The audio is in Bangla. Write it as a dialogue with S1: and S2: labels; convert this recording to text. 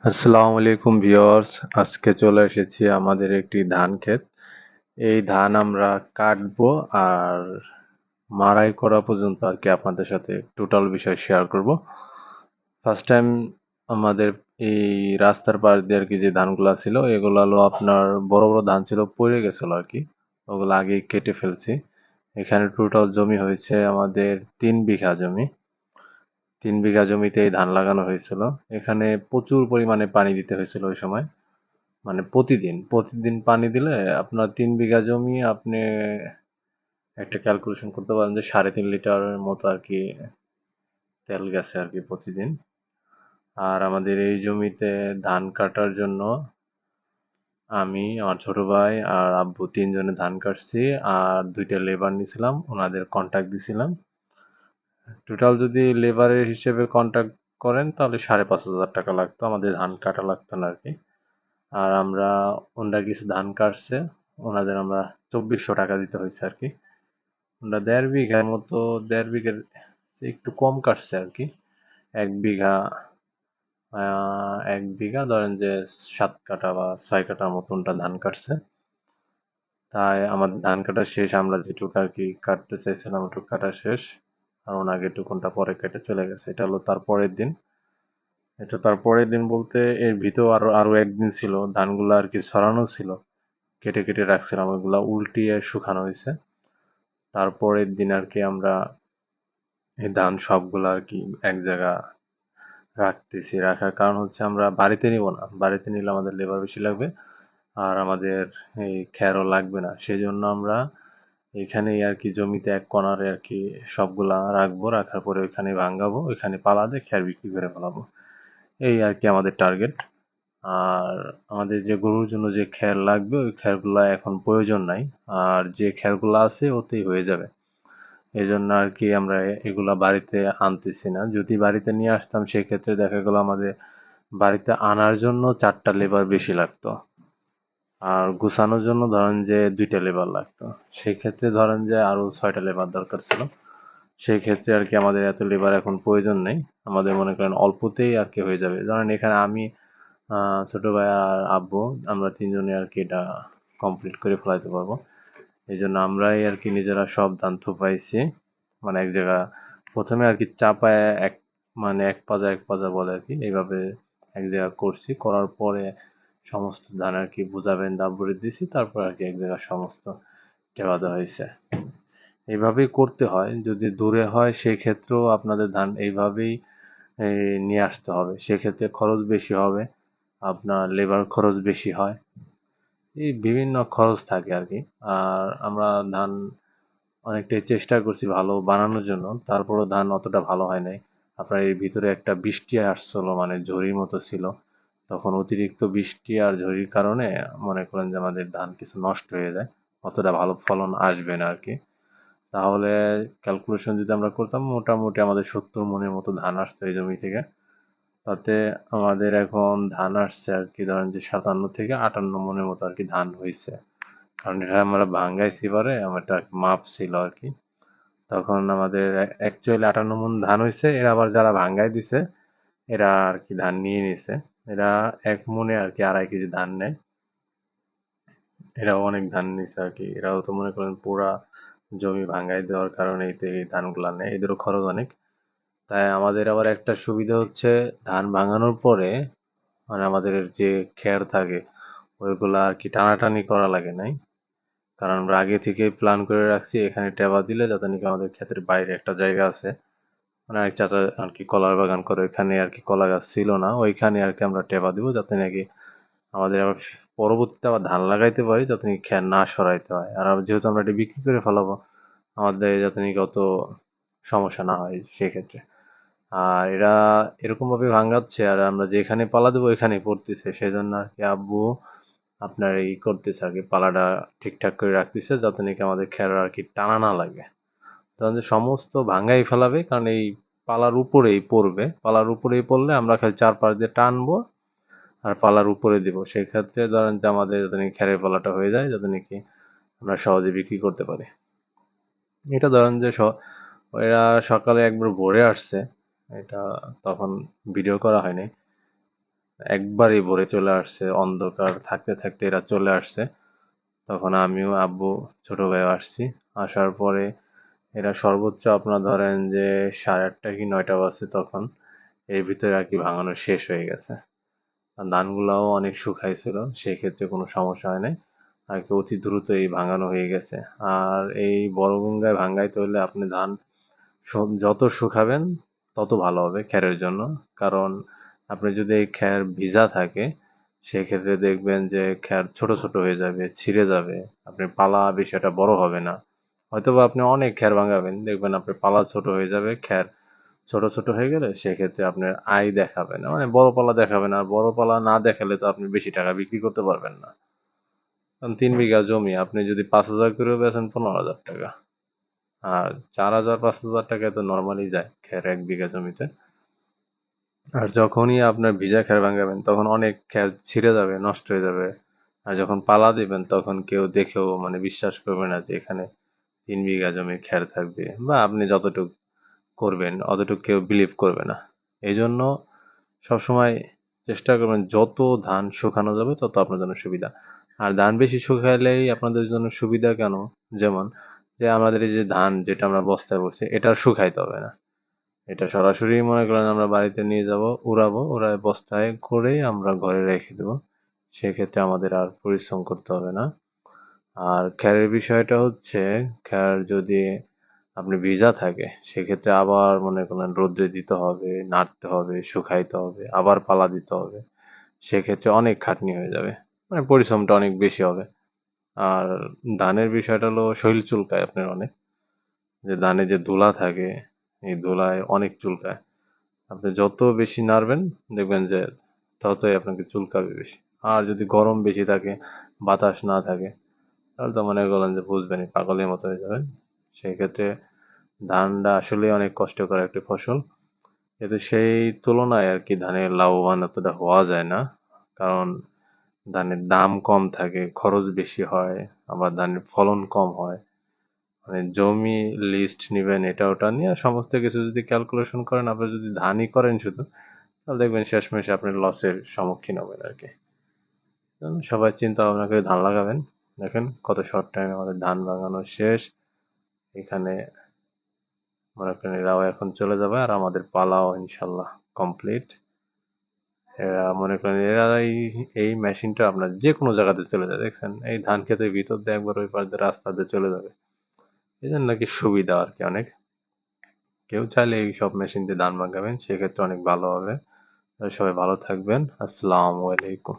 S1: আসসালামু আলাইকুম ভিউয়ার্স, আজকে চলে এসেছি আমাদের একটি ধান ক্ষেত। এই ধান আমরা কাটবো আর মাড়াই করা পর্যন্ত আর কি আপনাদের সাথে টোটাল বিষয় শেয়ার করব। ফার্স্ট টাইম আমাদের এই রাস্তার পাশ দিয়ে আর কি যে ধানগুলা ছিল এগুলো হলো আপনার বড় বড় ধান ছিল পড়ে গেছিল আর কি, ওগুলো আগেই কেটে ফেলছি। এখানে টোটাল জমি হয়েছে আমাদের 3 বিঘা জমি। 3 বিঘা জমিতে এই ধান লাগানো হয়েছিল। এখানে প্রচুর পরিমাণে পানি দিতে হয়েছিল ওই সময়, মানে প্রতিদিন প্রতিদিন পানি দিলে আপনার 3 বিঘা জমি আপনি একটা ক্যালকুলেশন করতে পারেন যে 3.5 লিটারের মতো আর কি তেল গেছে আর কি প্রতিদিন। আর আমাদের এই জমিতে ধান কাটার জন্য আমি, আমার ছোট ভাই আর আব্বু তিনজনে ধান কাটছি। আর 2টা লেবার নিছিলাম, ওনাদের কন্ট্যাক্ট দিছিলাম। টোটাল যদি লেবারের হিসেবে কন্ট্যাক্ট করেন তাহলে 5,500 টাকা লাগতো, আমাদের ধান কাটা লাগতো না আর কি। আর আমরা, ওনারা কিছু ধান কাটছে, ওনাদের আমরা 2,400 টাকা দিতে হয়েছে আর কি। ওনারা 1.5 বিঘার মতো, 1.5 বিঘার চেয়ে একটু কম কাটছে আর কি। 1 বিঘা, 1 বিঘা ধরেন যে 7 কাঠা বা 6 কাঠার মতো ওনারা ধান কাটছে। তাই আমাদের ধান কাটা শেষ, আমরা যেটুকু আর কি কাটতে চাইছিলাম ওটুকু কাটা শেষ। আর ওনাকে টুকুনটা পরে কেটে চলে গেছে। এটা হলো তার পরের দিন। এটা তার পরের দিন বলতে এর ভিতর আরো আরো একদিন ছিল, ধানগুলো আর কি ছড়ানো ছিল, কেটে কেটে রাখছিলাম, ওইগুলা উল্টিয়ে শুকানো হয়েছে। তারপরের দিন আর কি আমরা এই ধান সবগুলা আর কি এক জায়গা রাখতেছি। রাখার কারণ হচ্ছে আমরা বাড়িতে নিব না, বাড়িতে নিলে আমাদের লেবার বেশি লাগবে আর আমাদের এই খ্যারও লাগবে না। সেই জন্য আমরা এখানেই আর কি জমিতে এক কোণারে আর কি সবগুলা রাখবো, রাখার পরে ওইখানে ভাঙাবো, ওইখানে পালা দিয়ে খ্যার বিক্রি করে ফেলাবো। এই আর কি আমাদের টার্গেট। আর আমাদের যে গরুর জন্য যে খ্যার লাগবে ওই খ্যারগুলা এখন প্রয়োজন নাই। আর যে খ্যারগুলা আছে ওতেই হয়ে যাবে। এজন্য আর কি আমরা এগুলা বাড়িতে আনতেছি না। যদি বাড়িতে নিয়ে আসতাম সেক্ষেত্রে দেখা গেল আমাদের বাড়িতে আনার জন্য 4টা লেবার বেশি লাগতো। আর গুছানোর জন্য ধরেন যে 2টা লেবার লাগতো। সেই ক্ষেত্রে ধরেন যে আরো 6টা লেবার দরকার ছিল। সেই ক্ষেত্রে আর কি আমাদের এত লেবার এখন প্রয়োজন নেই। আমাদের মনে করেন অল্পতেই আর কি হয়ে যাবে। ধরেন এখানে আমি, ছোট ভাই আর আব্বু, আমরা তিনজনে আর কি এটা কমপ্লিট করে ফেলাইতে পারবো। এই জন্য আমরাই আর কি নিজেরা সব ধান থুপাইছি, মানে এক জায়গা প্রথমে আর কি চাপায় এক, মানে এক পাজা এক পাজা বলে আর কি, এইভাবে এক জায়গা করছি। করার পরে সমস্ত ধান আর কি বোঝা বেঁধে ভরে দিছি, তারপর আর কি এক জায়গা সমস্ত টেওয়া দেওয়া হয়েছে। এইভাবেই করতে হয়। যদি দূরে হয় সেই ক্ষেত্রেও আপনাদের ধান এইভাবেই নিয়ে আসতে হবে, সেক্ষেত্রে খরচ বেশি হবে, আপনার লেবার খরচ বেশি হয়, এই বিভিন্ন খরচ থাকে আর কি। আর আমরা ধান অনেকটাই চেষ্টা করছি ভালো বানানোর জন্য, তারপরও ধান অতটা ভালো হয় নাই। আপনার এর ভিতরে একটা বৃষ্টি আসছিল, মানে ঝড়ির মতো ছিল, তখন অতিরিক্ত বৃষ্টি আর ঝড়ির কারণে মনে করেন যে আমাদের ধান কিছু নষ্ট হয়ে যায়, অতটা ভালো ফলন আসবে না আর কি। তাহলে ক্যালকুলেশন যদি আমরা করতাম, মোটামুটি আমাদের 70 মণের মতো ধান আসতো এই জমি থেকে। তাতে আমাদের এখন ধান আসছে আর কি ধরেন যে 57 থেকে 58 মণের মতো আর কি ধান হয়েছে। কারণ এটা আমরা ভাঙ্গাইছি, পরে আমার একটা মাপ ছিল আর কি। তখন আমাদের অ্যাকচুয়ালি 58 মণ ধান হয়েছে, এরা আবার যারা ভাঙ্গাই দিছে এরা আর কি ধান নিয়ে নিছে। এরা 1 মণে আর কি 2.5 কেজি ধান নেয়। এরাও অনেক ধান নিছে আর কি। এরাও তো মনে করেন পুরা জমি ভাঙ্গাই দেওয়ার কারণেই তো এই ধানগুলা নেয়, এদেরও খরচ অনেক। তাই আমাদের আবার একটা সুবিধা হচ্ছে, ধান ভাঙানোর পরে মানে আমাদের যে খের থাকে ওইগুলা আর কি টানাটানি করা লাগে নাই। কারণ আমরা আগে থেকে প্ল্যান করে রাখছি এখানে টেবা দিলে যাতে নাকি আমাদের ক্ষেতের বাইরে একটা জায়গা আছে, মানে এক চাচা আর কি কলার বাগান করে, ওইখানে আর কি কলা গাছ ছিল না, ওইখানে আর কি আমরা টেবা দিব যাতে নাকি আমাদের আবার পরবর্তীতে আবার ধান লাগাইতে পারি, যাতে নাকি খের না সরাইতে হয়। আর যেহেতু আমরা এটা বিক্রি করে ফেলাবো, আমাদের যাতে নাকি অত সমস্যা না হয় সেক্ষেত্রে। আর এরা এরকম ভাবে ভাঙাচ্ছে আর আমরা যেখানে পালা দেবো ওইখানেই পড়তেছে, সেজন্য আর কি আব্বু আপনার এই করতেছে আর কি, পালাটা ঠিকঠাক করে রাখতেছে যাতে নাকি আমাদের খের আর কি টানা না লাগে। তাহলে সমস্ত ভাঙাই ফেলাবে, কারণ এই পালার উপরেই পড়বে, পালার উপরেই পড়লে আমরা খালি চারপাশ দিয়ে টানবো আর পালার উপরে দিব। সেই ক্ষেত্রে ধরেন যে আমাদের যাতে নাকি খেরের পালাটা হয়ে যায়, যাতে নাকি আমরা সহজে বিক্রি করতে পারি। এটা ধরেন যে এরা সকালে একবার ভোরে আসছে, এটা তখন ভিডিও করা হয়নি। একবারেই ভোরে চলে আসছে, অন্ধকার থাকতে থাকতে এরা চলে আসছে। তখন আমিও, আব্বু, ছোট ভাইও আসছি। আসার পরে এরা সর্বোচ্চ আপনার ধরেন যে 8:30 কি 9টা বাজছে তখন। এর ভিতরে আর কি ভাঙানো শেষ হয়ে গেছে। আর ধানগুলাও অনেক শুকাইছিল, সেক্ষেত্রে কোনো সমস্যা হয় নাই। আর কি অতি দ্রুতই ভাঙানো হয়ে গেছে। আর এই বড় গঙ্গায় ভাঙাইতে হলে আপনি ধান যত শুকাবেন তত ভালো হবে খ্যারের জন্য। কারণ আপনি যদি এই খ্যার ভিজা থাকে, সেক্ষেত্রে দেখবেন যে খ্যার ছোট ছোট হয়ে যাবে, ছিঁড়ে যাবে। আপনার পালা বিষয়টা বড় হবে না। হয়তোবা আপনি অনেক খ্যার ভাঙাবেন, দেখবেন আপনার পালা ছোট হয়ে যাবে। খ্যার ছোট ছোট হয়ে গেলে সেক্ষেত্রে আপনার আয় দেখাবে না, মানে বড় পালা দেখাবে না। আর বড় পালা না দেখালে তো আপনি বেশি টাকা বিক্রি করতে পারবেন না। কারণ 3 বিঘা জমি আপনি যদি 5,000 করেও বেচেন, 15,000 টাকা। আর 4,000 5,000 টাকায় তো নর্মালি যায় খ্যার 1 বিঘা জমিতে। আর যখনই আপনার ভিজা খ্যার ভাঙাবেন তখন অনেক খ্যার ছিঁড়ে যাবে, নষ্ট হয়ে যাবে। আর যখন পালা দিবেন তখন কেউ দেখেও মানে বিশ্বাস করবে না যে এখানে 3 বিঘা জমির খ্যার থাকবে, বা আপনি যতটুকু করবেন অতটুকু কেউ বিলিভ করবে না। এই জন্য সবসময় চেষ্টা করবেন যত ধান শুকানো যাবে তত আপনার জন্য সুবিধা। আর ধান বেশি শুকাইলেই আপনাদের জন্য সুবিধা কেন? যেমন যে আমাদের এই যে ধান যেটা আমরা বস্তায় ভরছি, এটা আর শুকাইতে হবে না। এটা সরাসরি মনে করেন আমরা বাড়িতে নিয়ে যাব, উড়াবো, উড়ায় বস্তায় করে আমরা ঘরে রেখে দেবো। সেক্ষেত্রে আমাদের আর পরিশ্রম করতে হবে না। আর খ্যারের বিষয়টা হচ্ছে, খ্যার যদি আপনি ভিজা থাকে সেক্ষেত্রে আবার মনে করেন রোদ্রে দিতে হবে, নাড়তে হবে, শুকাইতে হবে, আবার পালা দিতে হবে। সেক্ষেত্রে অনেক খাটনি হয়ে যাবে, মানে পরিশ্রমটা অনেক বেশি হবে। আর ধানের বিষয়টা হলো শরীর চুলকায় আপনার অনেক। যে ধানে যে ধুলা থাকে, এই ধুলায় অনেক চুলকায়। আপনি যত বেশি নাড়বেন দেখবেন যে ততই আপনাকে চুলকাবে বেশি। আর যদি গরম বেশি থাকে, বাতাস না থাকে, তাহলে তো মনে করলেন যে বুঝবেনই, পাগলের মতো হয়ে যাবেন। সেক্ষেত্রে ধানটা আসলেই অনেক কষ্টকর একটি ফসল। কিন্তু সেই তুলনায় আর কি ধানের লাভবান এতটা হওয়া যায় না। কারণ ধানের দাম কম থাকে, খরচ বেশি হয়, আবার ধানের ফলন কম হয়। মানে জমি লিস্ট নিবেন, এটা ওটা নিয়ে সমস্ত কিছু যদি ক্যালকুলেশন করেন, আপনি যদি ধানই করেন শুধু, তাহলে দেখবেন শেষমেশে আপনি লসের সম্মুখীন হবেন আর কি। সবাই চিন্তা ভাবনা করে ধান লাগাবেন। দেখেন কত শর্ট টাইমে আমাদের ধান লাগানো শেষ। এখানে মনে করেন এরাও এখন চলে যাবে, আর আমাদের পালাও ইনশাল্লাহ কমপ্লিট। এরা মনে করেন এরা এই মেশিনটা আপনার যে কোনো জায়গাতে চলে যায়, দেখছেন এই ধান ক্ষেতের ভিতর দিয়ে একবার ওই পাশ দিয়ে রাস্তা দিয়ে চলে যাবে। এই জন্য নাকি সুবিধা আর কি অনেক। কেউ চাইলে এই সব মেশিন দিয়ে ধান লাগাবেন, সেক্ষেত্রে অনেক ভালো হবে। সবাই ভালো থাকবেন। আসসালামু আলাইকুম।